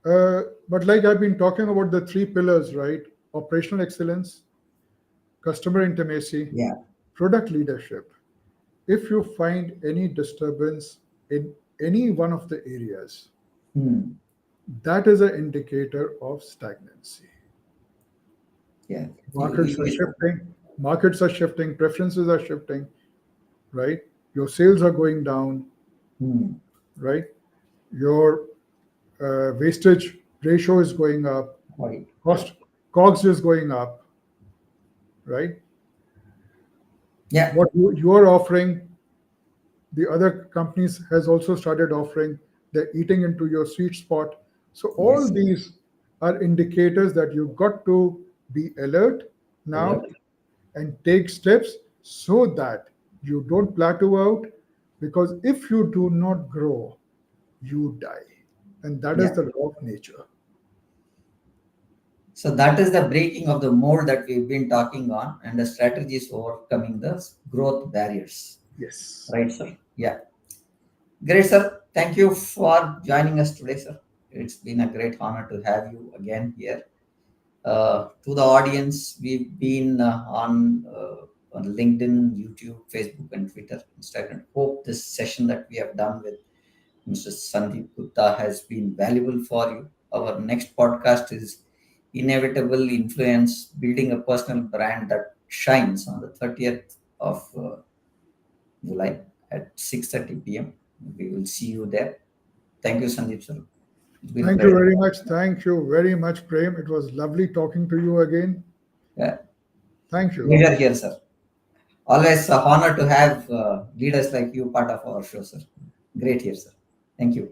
Okay. But like I've been talking about the three pillars, right? Operational excellence, customer intimacy, yeah. product leadership. If you find any disturbance in any one of the areas, Hmm. that is an indicator of stagnancy. Yeah. Markets are shifting, markets are shifting, preferences are shifting, right? Your sales are going down, Hmm. right? Your wastage ratio is going up, Right. cost COGS is going up, right? Yeah. What you are offering, the other companies has also started offering. They're eating into your sweet spot. So all Yes. these are indicators that you've got to be alert now Alert. and take steps so that you don't plateau out, because if you do not grow, you die. And that is Yeah. the law of nature. So that is the breaking of the mold that we've been talking on, and the strategies for overcoming the growth barriers. Yes. Right, sir? Yeah. Great, sir. Thank you for joining us today, sir. It's been a great honor to have you again here. To the audience, we've been on LinkedIn, YouTube, Facebook, and Twitter, Instagram. Hope this session that we have done with Mr. Sandeep Gupta has been valuable for you. Our next podcast is Inevitable Influence, Building a Personal Brand That Shines on the 30th of July at 6:30 p.m. We will see you there. Thank you, Sandeep, sir. It's been a Thank you pleasure. very much. Thank you very much, Prem. It was lovely talking to you again. Yeah, Thank you. pleasure here, sir. Always a honor to have leaders like you part of our show, sir. Great here, sir. Thank you.